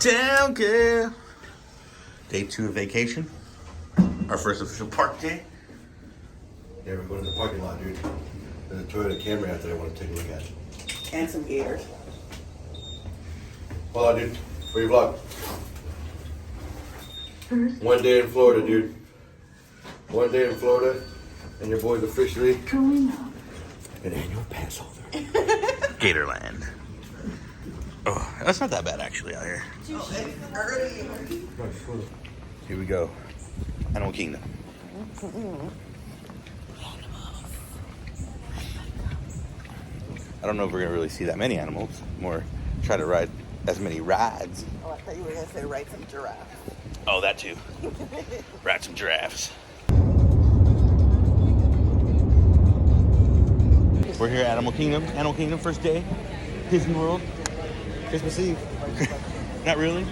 Down, girl. Day 2 of vacation. Our first official park day. Yeah, we're going to the parking lot, dude. There's a Toyota Camry out there I want to take a look at. And some gators. Hold on, dude. For your vlog. 1 day in Florida, dude. 1 day in Florida, and your boy's officially an annual pass holder. Gatorland. Oh, that's not that bad actually out here. Oh, it's early. Here we go. Animal Kingdom. I don't know if we're gonna really see that many animals. More try to ride as many rides. Oh, I thought you were going to say ride some giraffe. Oh, that too. Ride some giraffes. We're here at Animal Kingdom. Animal Kingdom, first day. Disney World. Christmas Eve. Not really.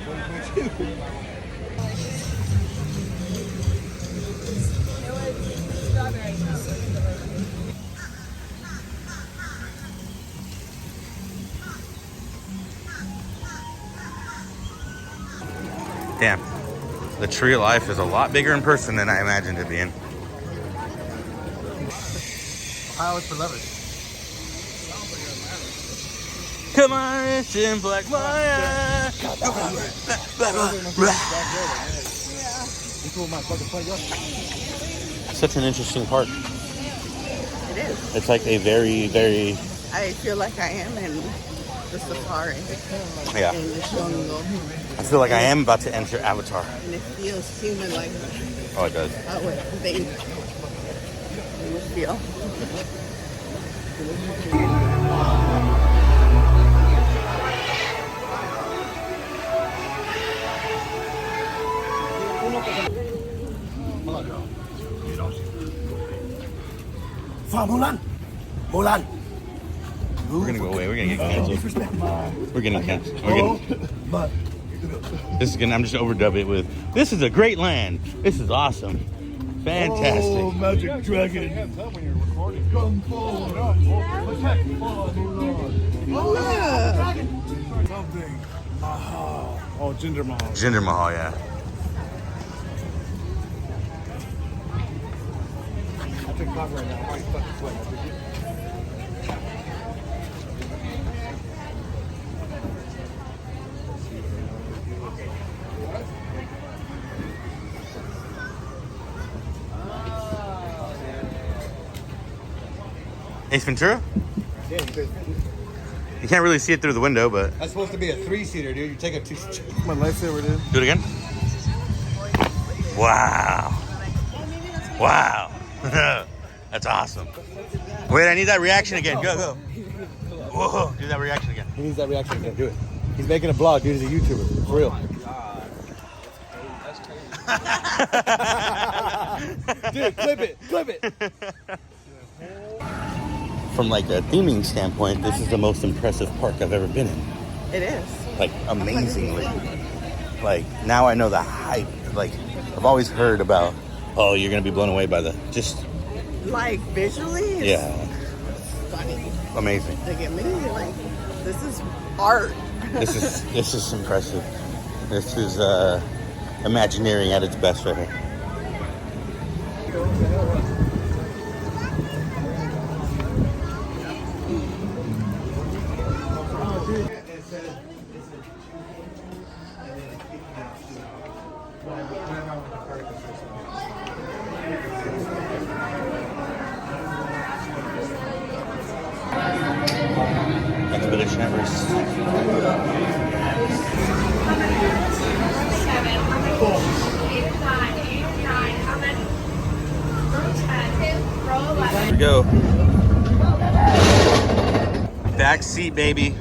Damn. The Tree of Life is a lot bigger in person than I imagined it being. Ohio is for lovers. Come on, it's in Black Maya. Such an interesting park. It is. It's like a very, very... I feel like I am in the safari. Yeah. In the jungle. I feel like I am about to enter Avatar. And it feels human like Oh, it does. how it think it would feel. Mulan! Mulan! We're gonna go away. We're gonna get canceled. We're getting canceled. We're getting... This is gonna... I'm just gonna overdub it with, this is a great land. This is awesome. Fantastic. Oh, Magic Dragon. Come forward. Something. Mahal. Oh, Jinder Mahal. Jinder Mahal, yeah. I take coffee right now. I'm already fucking sweating. Ace Ventura? Yeah, You can't really see it through the window, but... that's supposed to be a 3-seater, dude. You take a 2-seater. My lifesaver, dude. Do it again. Wow. Wow. That's awesome. Wait, I need that reaction again. Go, go. Whoa, do that reaction again. He needs that reaction again. Do it. He's making a blog, dude. He's a YouTuber. For real. Dude, clip it. Clip it. From like a theming standpoint, this is the most impressive park I've ever been in. It is. Like, amazingly. Like, now I know the hype. Like, I've always heard about, oh, you're going to be blown away by the, just, Like visually, it's yeah, stunning. amazing. Like it made me like, this is art. This is impressive. This is Imagineering at its best right here. Expedition Everest. Here we go. Back seat, baby.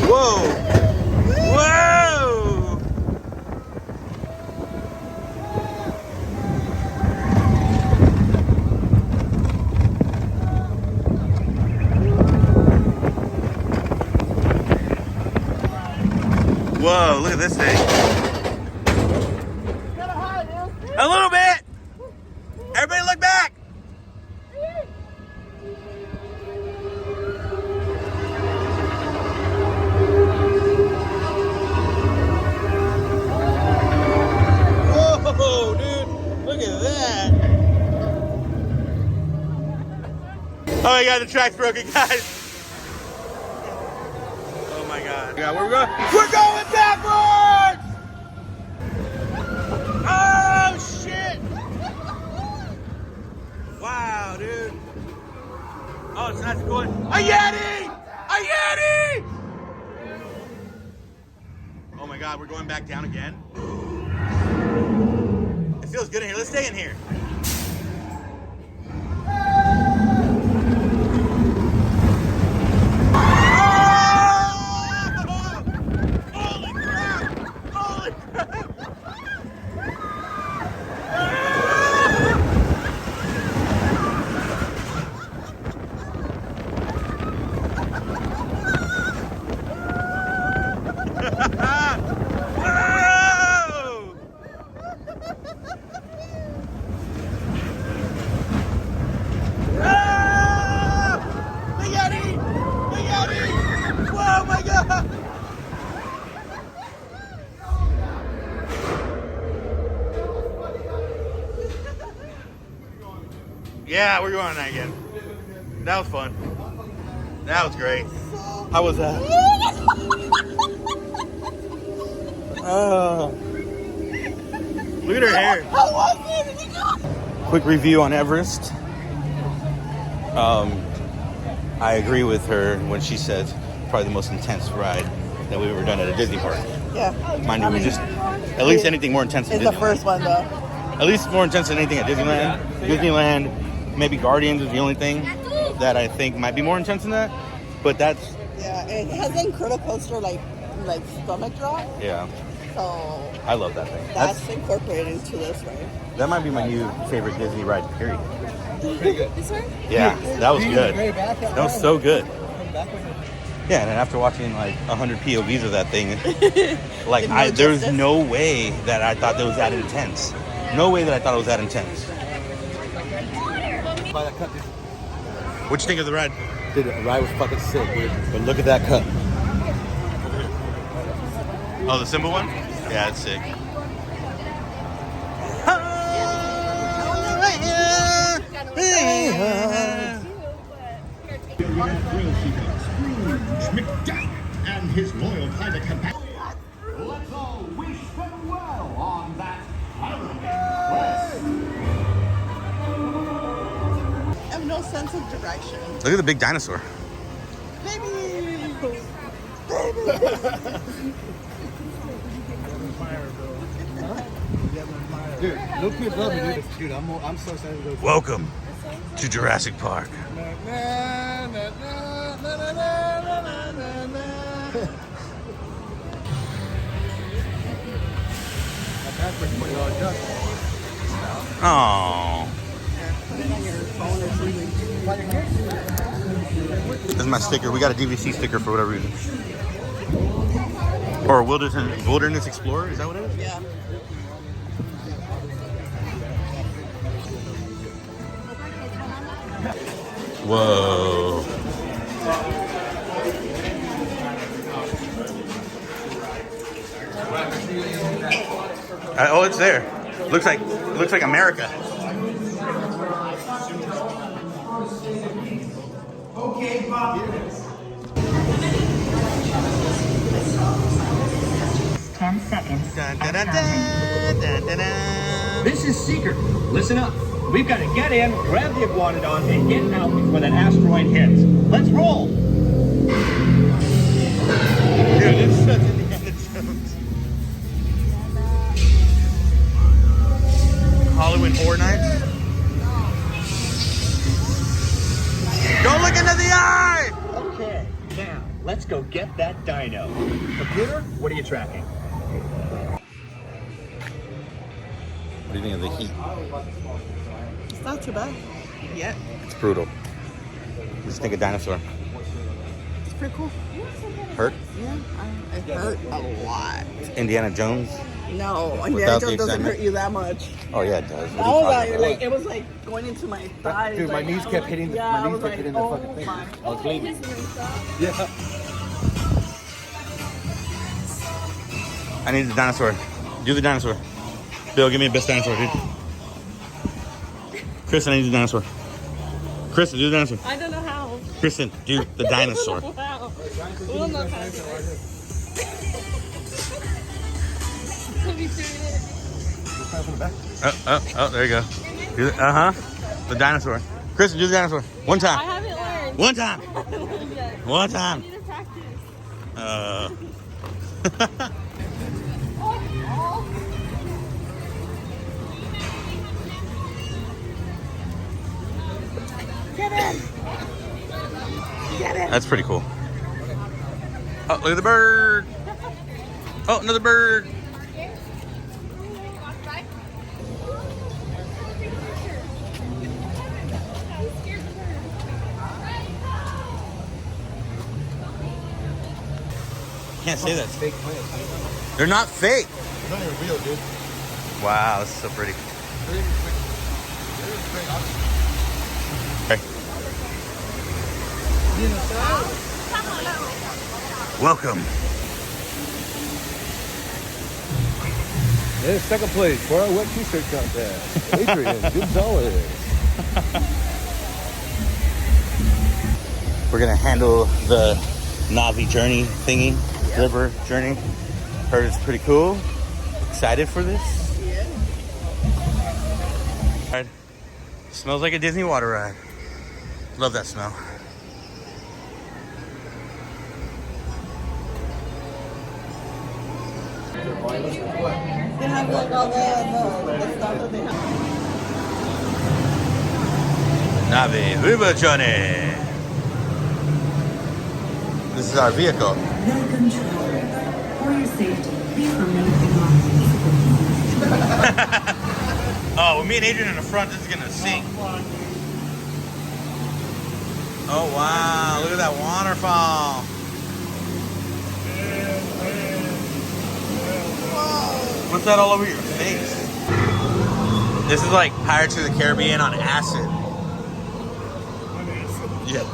Whoa! Whoa! Whoa, look at this thing. A little bit. Everybody look back. my god, the track's broken, guys. Oh my god. Yeah, where we going? We're going backwards! Oh shit! Wow, dude. Oh, it's not going. A Yeti! A Yeti! Oh my god, we're going back down again. It feels good in here. Let's stay in here. Holy crap! Holy crap! Yeah, we're going on that again. That was fun. That was great. How was that? Oh. Look at her hair. How was it? Quick review on Everest. I agree with her when she says probably the most intense ride that we've ever done at a Disney park. Yeah. Mind you, we just at least anything more intense than It's the Disneyland. first one though. At least more intense than anything at Disneyland. Disneyland, maybe Guardians is the only thing that I think might be more intense than that. But that's Yeah, it has an Incredicoaster like stomach drop. yeah. So I love that thing. that's incorporated into this, right? That might be my new favorite Disney ride. Period. This one? Yeah, that was good. That was so good. Yeah, and then after watching like 100 POVs of that thing, like there's no way that I thought that was that intense. No way that I thought it was that intense. What you think of the ride? Dude, the ride was fucking sick, dude. But look at that cut. Oh, the simple one? Yeah, it's sick. And his loyal pilot companion. Let's all wish them well on that quest. I have no sense of direction. Look at the big dinosaur. Dude, no kids love me, dude. Dude, I'm so excited to go. Welcome to Jurassic Park. Oh, this is my sticker. We got a DVC sticker for whatever reason. Or Wilderness Explorer, is that what it is? Yeah. Whoa. Oh, it's there. Looks like America. Okay, Bob. 10 seconds. Dun, dun, dun, dun, dun, dun, dun. This is Seeker. Listen up. We've got to get in, grab the Iguanodon, and get out before that asteroid hits. Let's roll. Dude, this is such Indiana Jones. Halloween Horror Nights. Don't look into the eye! Okay, now let's go get that dino. Computer, what are you tracking? What do you think of the heat? It's not too bad. Yet. It's brutal. Just think of dinosaur. It's pretty cool. Hurt? Yeah. It hurt a lot. Indiana Jones? No, Without Indiana the Jones doesn't excitement? hurt you that much. Oh yeah, it does. What Oh, are you talking about? it was like going into my thighs. Dude, my like, knees I was kept like- hitting the- yeah, my I knees was kept like, hitting the oh fucking thing. my- I was bleeding. Yeah. I need the dinosaur. Do the dinosaur. Bill, give me the best dinosaur, dude. Chris, I need the dinosaur. Kristen, do the dinosaur. I don't know how. Kristen, do the dinosaur. Wow. We'll not have to. Let me do it. Oh, there you go. The dinosaur. Kristen, do the dinosaur. One I time. haven't learned. One time. Yet. One I time. need to practice. That's pretty cool. Oh, look at the bird. Oh, another bird. Can't say that. Fake plants. They're not fake. It's not even real, dude. Wow, this is so pretty. Okay. Welcome. Yeah, second place for our wet t-shirt contest. Adrian Gonzalez. We're gonna handle the Navi journey thingy, river journey. Heard it's pretty cool. Excited for this? Yeah. Ride. Smells like a Disney water ride. Love that smell. They have like all the stuff that they have. Navi river journey. This is our vehicle. Welcome, traveler. For your safety, please remain in line. Oh, with me and Adrian in the front, this is gonna sink. Oh wow, look at that waterfall. What's that all over your face? This is like Pirates of the Caribbean on acid. Yeah.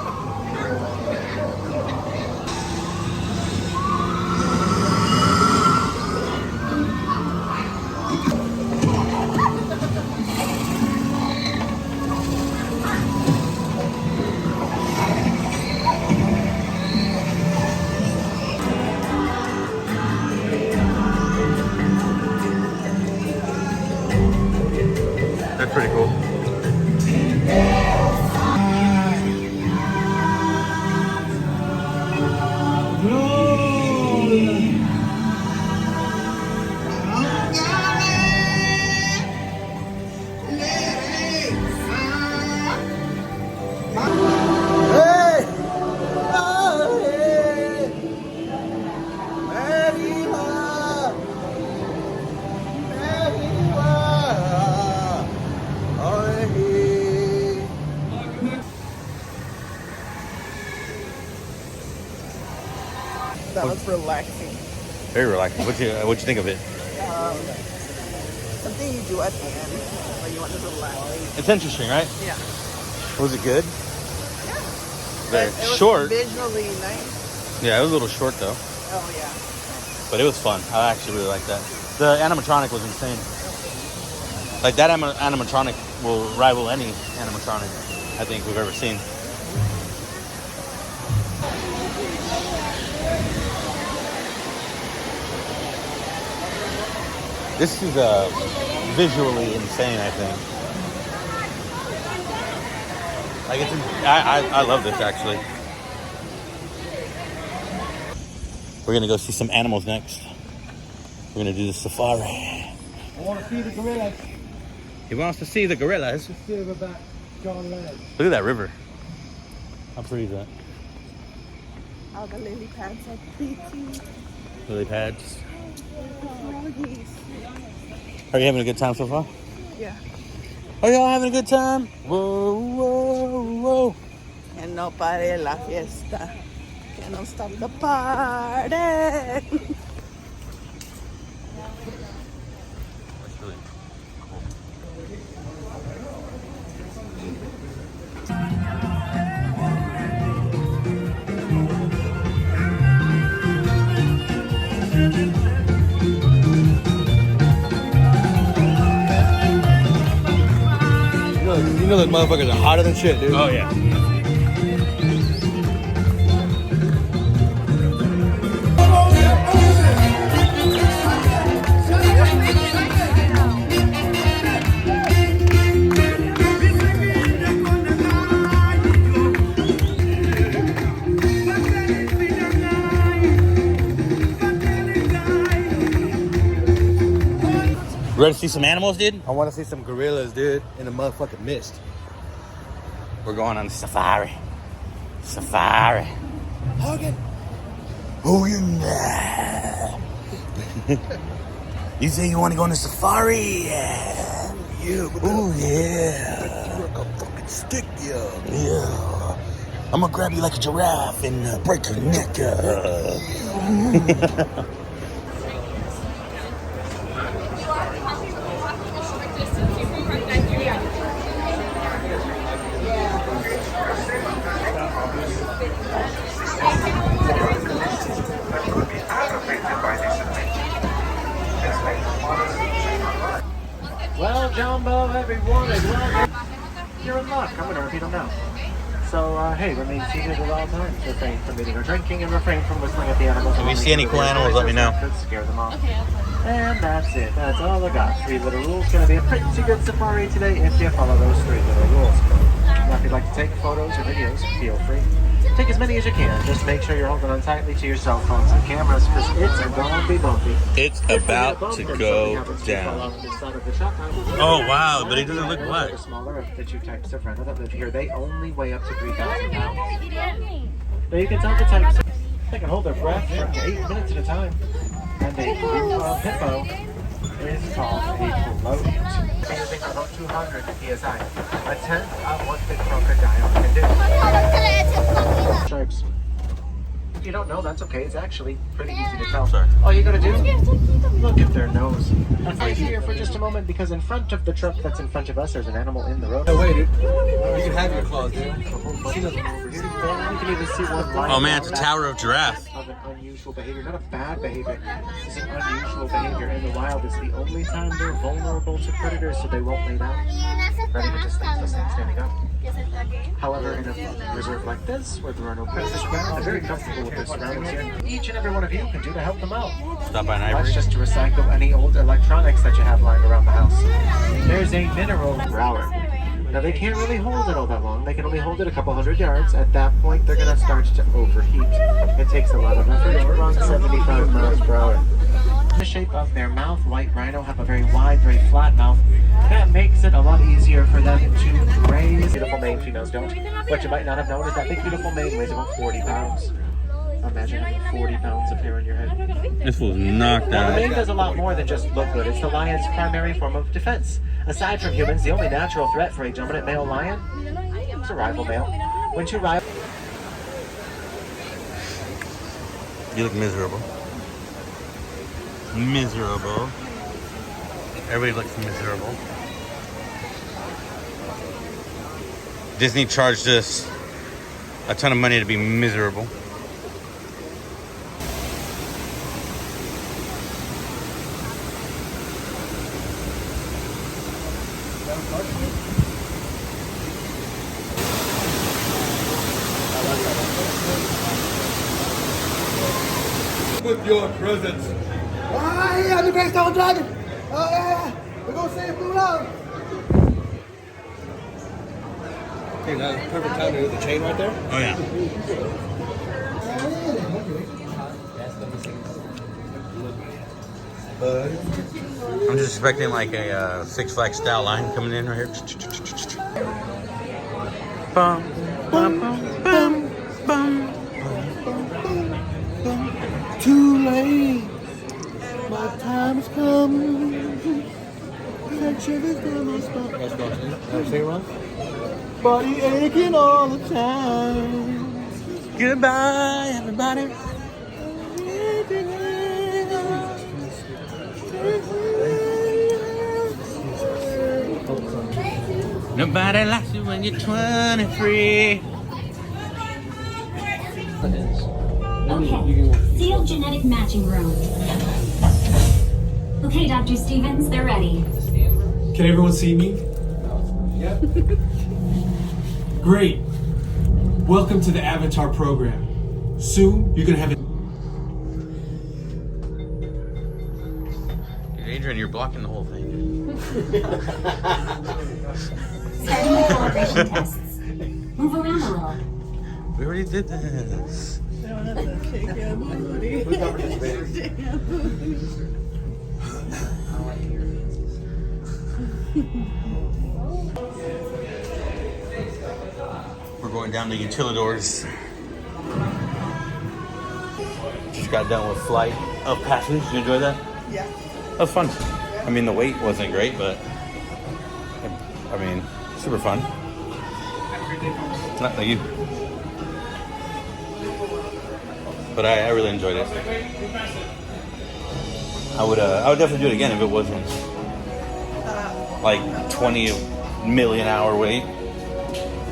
That's pretty cool. That was relaxing. Very relaxing. What'd you think of it? Something you do at the end when you want to relax. It's interesting, right? Yeah. Was it good? Yeah. Very It was short. visually nice. Yeah, it was a little short though, Oh yeah. but it was fun. I actually really liked that. The animatronic was insane. Like that animatronic will rival any animatronic I think we've ever seen. This is visually insane, I think. Like it's, I love this actually. We're gonna go see some animals next. We're gonna do the safari. I want to see the gorillas. He wants to see the gorillas. Silverback, John Lennon. Look at that river. How pretty is that? All the lily pads are pretty. Lily pads. Doggies. Are you having a good time so far? Yeah. Are y'all having a good time? Whoa, whoa, whoa. And no pare la fiesta. Que no stop the party. You know those motherfuckers are hotter than shit, dude. Oh yeah. Ready to see some animals, dude? I want to see some gorillas, dude, in the motherfucking mist. We're going on safari. Safari. Hogan. Hogan. You say you want to go on a safari? Yeah. Oh yeah. Work a fucking stick, yeah. Yeah. I'm gonna grab you like a giraffe and break your neck. Well, Jumbo, everyone, and welcome. You're in luck. I'm going to repeat them now. So, hey, remain seated at all times. Refrain from eating or drinking and refrain from whistling at the animals. If you see any cool animals, let me know. Could scare them off. And that's it. That's all I got. 3 little rules. Going to be a pretty good safari today if you follow those 3 little rules. Now, if you'd like to take photos or videos, feel free. Take as many as you can. Just make sure you're holding on tightly to your cell phones and cameras because it's gonna be bumpy. It's about to go down. Oh wow, but it doesn't look black. The smaller of the 2 types of rhino that live here, they only weigh up to 3,000 pounds. But you can tell the types. They can hold their breath for 8 minutes at a time. And a blue hippo is called a float. Using about 200 psi, a tenth of what the crocodile can do. Stripes. If you don't know, that's okay. It's actually pretty easy to tell. Sorry. All you gotta do, look at their nose. And right here for just a moment, because in front of the truck that's in front of us, there's an animal in the road. No way, dude. You can have your claws, dude. You can even see one lying Oh man, it's a down tower of giraffe. of an unusual behavior, not a bad behavior. It's an unusual behavior in the wild. It's the only time they're vulnerable to predators, so they won't lay down. Ready to just standing up. However, in a reserve like this, where there are no predators around, they're very comfortable with their surroundings here. Each and every one of you can do to help them out. Stop by an That's ivory. just to recycle any old electronics that you have lying around the house. There's a mineral growler. Now they can't really hold it all that long. They can only hold it a couple hundred yards. At that point, they're gonna start to overheat. It takes a lot of effort to run 75 miles per hour. The shape of their mouth, white rhino have a very wide, very flat mouth. That makes it a lot easier for them to graze. Beautiful mane, females don't. What you might not have known is that big, beautiful mane weighs about 40 pounds. Imagine having 40 pounds of hair on your head. This was knocked Now, the out. mane does a lot more than just look good. It's the lion's primary form of defense. Aside from humans, the only natural threat for a dominant male lion is a rival male. When 2 rivals... You look miserable. Miserable. Everybody looks miserable. Disney charged us a ton of money to be miserable. With your presence. Ah, yeah, the Blackstone Dragon. Oh, yeah. We're going to save Blue Love. Okay, now it's perfect time to do the chain right there. Oh yeah. I'm just expecting like a Six Flags style line coming in right here. Bum, bum, bum, bum, bum. Too late. My time has come. Section is down my spot. That's going to sing wrong? Body aching all the time. Goodbye, everybody. Nobody likes you when you're 23. Okay, sealed genetic matching room. Okay, Dr. Stevens, they're ready. Can everyone see me? Great. Welcome to the Avatar program. Soon, you're gonna have it. Adrian, you're blocking the whole thing. Starting the calibration tests. Move around a little. We already did this. We're going down to Utilidors. Just got done with Flight of Passage. Did you enjoy that? Yeah. That was fun. I mean, the wait wasn't great, but I mean, super fun. Not like you. But I really enjoyed it. I would definitely do it again if it wasn't like 20 million hour wait.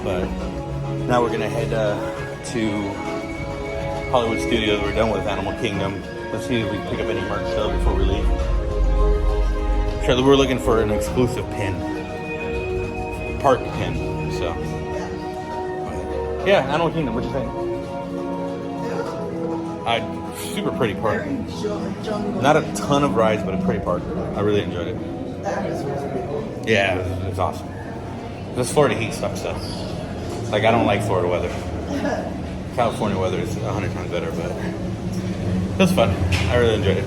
But now we're gonna head to Hollywood Studios. We're done with Animal Kingdom. Let's see if we can pick up any merch though before we leave. Sure, we're looking for an exclusive pin, park pin. So yeah, Animal Kingdom. What you think? Super pretty park. Not a ton of rides, but a pretty park. I really enjoyed it. Yeah, it was awesome. This Florida heat sucks though. Like, I don't like Florida weather. California weather is 100 times better, but it was fun. I really enjoyed it.